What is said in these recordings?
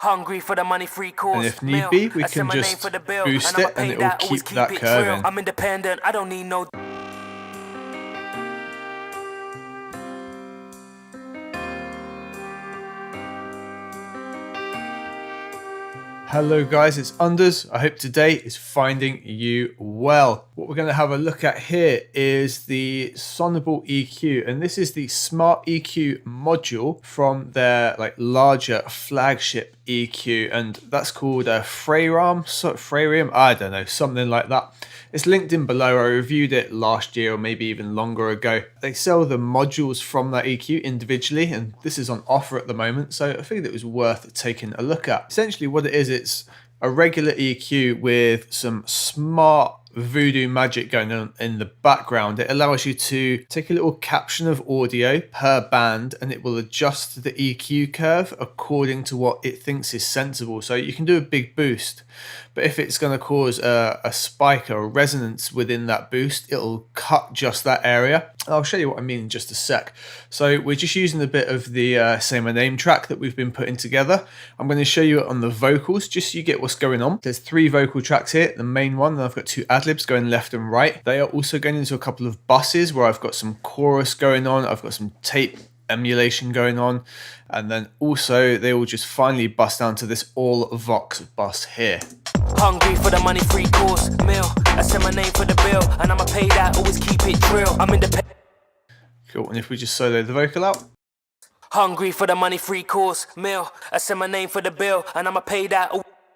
Hungry for the money, free And course if need meal. be, we I can my name just for the bill, boost and I'ma it and pay it will that, always keep that it curve trill. in. I'm independent, I don't need no. Hello guys, it's Unders. I hope today is finding you well. What we're going to have a look at here is the Sonible EQ, and this is the Smart EQ module from their larger flagship EQ, and that's called a frei raum, I don't know, something like that. It's linked in below. I reviewed it last year or maybe even longer ago. They sell the modules from that EQ individually, and this is on offer at the moment, so I figured it was worth taking a look at. Essentially what it is, it's a regular EQ with some smart voodoo magic going on in the background. It allows you to take a little caption of audio per band and it will adjust the EQ curve according to what it thinks is sensible. So you can do a big boost, but if it's going to cause a spike or a resonance within that boost, it'll cut just that area. I'll show you what I mean in just a sec. So we're just using a bit of the Say My Name track that we've been putting together. I'm going to show you it on the vocals just so you get what's going on. There's 3 vocal tracks here, the main one, and I've got 2 ad-libs going left and right. They are also going into a couple of buses where I've got some chorus going on, I've got some tape emulation going on, and then also they will just finally bust down to this all Vox bus here. Hungry for the money, free course meal. I send my name for the bill, and I'ma pay that, always keep it trill. I'm independent. Cool, and if we just solo the vocal out. Hungry for the money, free course meal. I send my name for the bill, and I'ma pay that.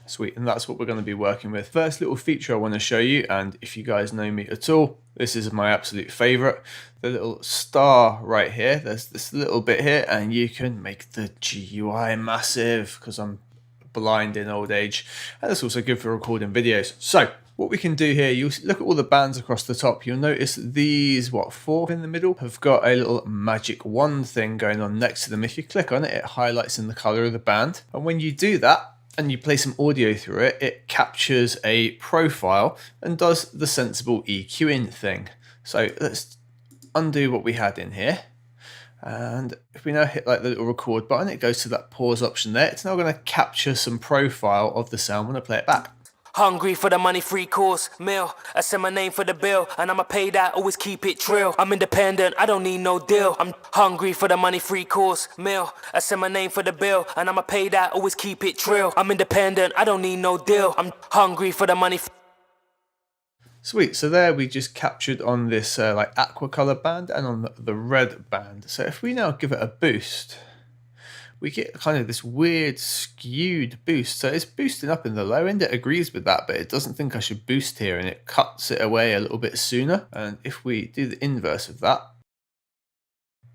Sweet, and that's what we're going to be working with. First little feature I want to show you, and if you guys know me at all, this is my absolute favorite. The little star right here, there's this little bit here, and you can make the GUI massive because I'm blind in old age, and it's also good for recording videos. So what we can do here, you look at all the bands across the top, you'll notice these 4 in the middle have got a little magic wand thing going on next to them. If you click on it, it highlights in the color of the band, and when you do that and you play some audio through it, it captures a profile and does the sensible EQing thing. So let's undo what we had in here. And if we now hit the little record button, it goes to that pause option there. It's now going to capture some profile of the sound when I play it back. Hungry for the money, free course meal. I send my name for the bill, and I'ma pay that, always keep it trill. I'm independent, I don't need no deal. I'm hungry for the money, free course meal. I send my name for the bill, and I'ma pay that, always keep it trill. I'm independent, I don't need no deal. I'm hungry for the money. Sweet, so there we just captured on this aqua color band and on the red band. So if we now give it a boost, we get kind of this weird skewed boost. So it's boosting up in the low end, it agrees with that, but it doesn't think I should boost here, and it cuts it away a little bit sooner. And if we do the inverse of that,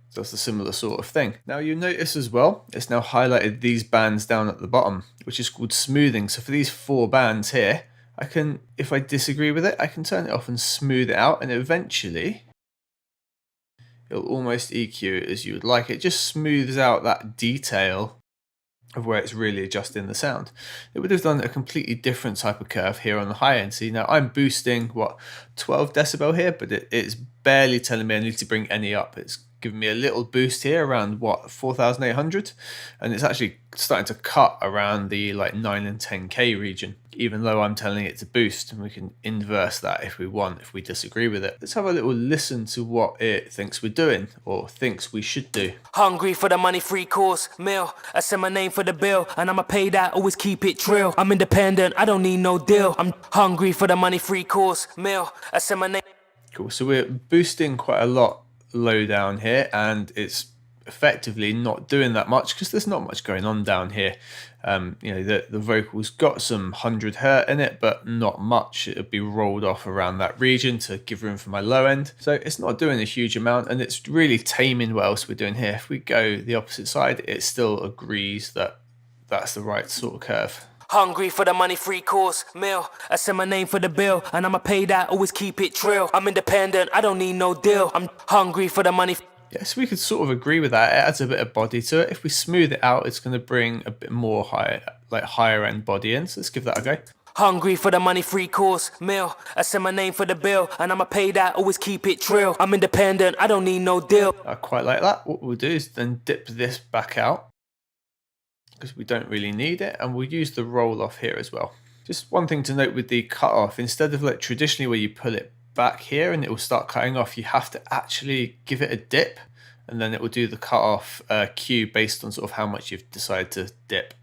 it does a similar sort of thing. Now you notice as well, it's now highlighted these bands down at the bottom, which is called smoothing. So for these 4 bands here, I can, if I disagree with it, I can turn it off and smooth it out, and eventually it'll almost EQ it as you would like. It just smooths out that detail of where it's really adjusting the sound. It would have done a completely different type of curve here on the high end. See, now I'm boosting 12 decibel here, but it's barely telling me I need to bring any up. It's giving me a little boost here around 4,800, and it's actually starting to cut around the 9 and 10k region, even though I'm telling it to boost. And we can inverse that if we want, if we disagree with it. Let's have a little listen to what it thinks we're doing, or thinks we should do. Hungry for the money, free course meal. I send my name for the bill, and I'ma pay that, always keep it trill. I'm independent, I don't need no deal. I'm hungry for the money, free course meal. I send my name. Cool, so we're boosting quite a lot low down here, and it's effectively not doing that much because there's not much going on down here. The vocals got some 100 hertz in it, but not much. It'll be rolled off around that region to give room for my low end. So it's not doing a huge amount, and it's really taming what else we're doing here. If we go the opposite side, it still agrees that that's the right sort of curve. Hungry for the money, free course meal. I send my name for the bill, and I'ma pay that, always keep it trill. I'm independent, I don't need no deal. I'm hungry for the money. Yeah, so we could sort of agree with that. It adds a bit of body to it. If we smooth it out, it's going to bring a bit more higher end body in. So let's give that a go. Hungry for the money, free course meal. I send my name for the bill, and I'ma pay that, always keep it trill. I'm independent, I don't need no deal. I quite like that. What we'll do is then dip this back out. because we don't really need it, and we'll use the roll off here as well. Just one thing to note with the cut off, instead of like traditionally where you pull it back here and it will start cutting off, you have to actually give it a dip, and then it will do the cut off cue based on sort of how much you've decided to dip.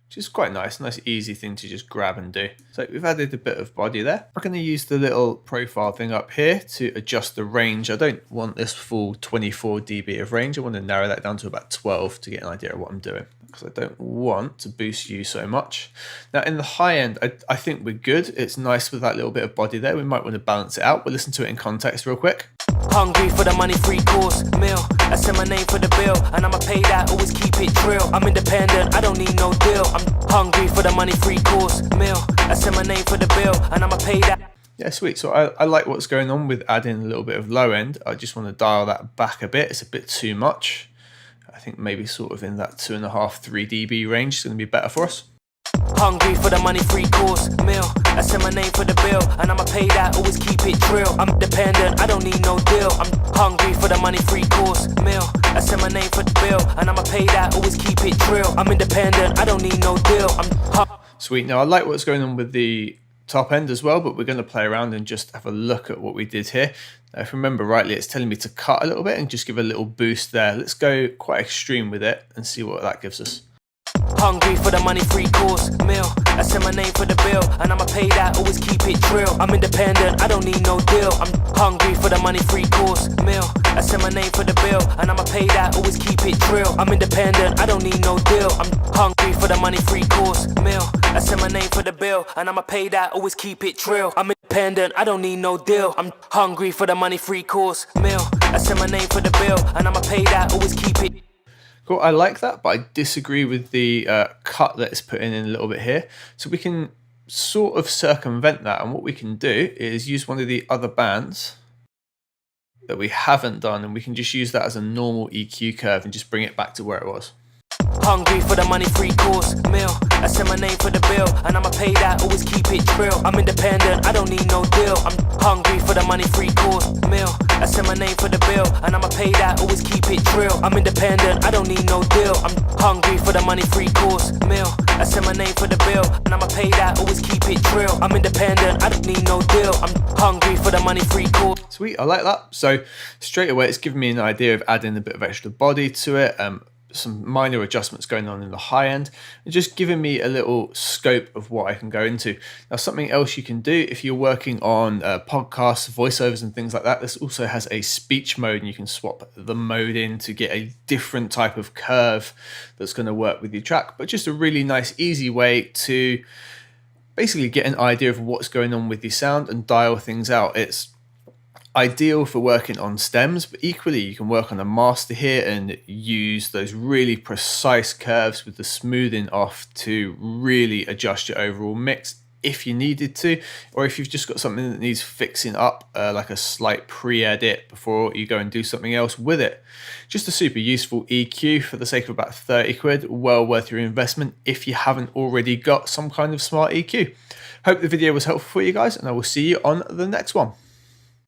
Which is quite nice easy thing to just grab and do. So we've added a bit of body there. I'm going to use the little profile thing up here to adjust the range. I don't want this full 24 dB of range. I want to narrow that down to about 12 to get an idea of what I'm doing, because I don't want to boost you so much. Now in the high end, I think we're good. It's nice with that little bit of body there. We might want to balance it out. We'll listen to it in context real quick. Hungry for the money, free course meal. I send my name for the bill, and I'ma pay that, always keep it trill. I'm independent, I don't need no deal. I'm hungry for the money, free course meal. I send my name for the bill, and I'ma pay that. Yeah, sweet. So I like what's going on with adding a little bit of low end. I just want to dial that back a bit. It's a bit too much. I think maybe sort of in that 2.5, 3 dB range is going to be better for us. Hungry for the money, free course meal. I send my name for the bill, and I'ma pay that, always keep it trill. I'm dependent, I don't need no deal. I'm hungry for the money, free course meal. I send my name for the bill, and I'ma pay that, always keep it trill. I'm independent, I don't need no deal. Sweet. Now I like what's going on with the top end as well, but we're going to play around and just have a look at what we did here. Now, if I remember rightly, it's telling me to cut a little bit and just give a little boost there. Let's go quite extreme with it and see what that gives us. Hungry for the money, free course meal. I send my name for the bill, and I'ma pay that, always keep it trill. I'm independent, I don't need no deal. I'm hungry for the money, free course meal. I send my name for the bill, and I'ma pay that, always keep it trill. I'm independent, I don't need no deal. I'm hungry for the money, free course meal. I send my name for the bill, and I'ma pay that, always keep it trill. I'm independent, I don't need no deal. I'm hungry for the money, free course meal. I send my name for the bill, and I'ma pay that, always keep it. Cool, I like that, but I disagree with the cut that it's put in a little bit here. So we can sort of circumvent that, and what we can do is use one of the other bands that we haven't done, and we can just use that as a normal EQ curve and just bring it back to where it was. Hungry for the money, free course meal. I send my name for the bill, and I'ma pay that, always keep it trill. I'm independent, I don't need no deal. I'm hungry for the money, free course meal. I send my name for the bill, and I'ma pay that, always keep it trill. I'm independent, I don't need no deal. I'm hungry for the money, free course meal. I send my name for the bill, and I'ma pay that, always keep it trill. I'm independent, I don't need no deal. I'm hungry for the money, free course. Sweet, I like that. So straight away, it's giving me an idea of adding a bit of extra body to it. Some minor adjustments going on in the high end, and just giving me a little scope of what I can go into. Now, something else you can do if you're working on podcasts, voiceovers and things like that, this also has a speech mode, and you can swap the mode in to get a different type of curve that's going to work with your track. But just a really nice, easy way to basically get an idea of what's going on with your sound and dial things out. It's ideal for working on stems, but equally you can work on a master here and use those really precise curves with the smoothing off to really adjust your overall mix if you needed to, or if you've just got something that needs fixing up, like a slight pre-edit before you go and do something else with it. Just a super useful EQ for the sake of about 30 quid, well worth your investment if you haven't already got some kind of smart EQ. Hope the video was helpful for you guys, and I will see you on the next one.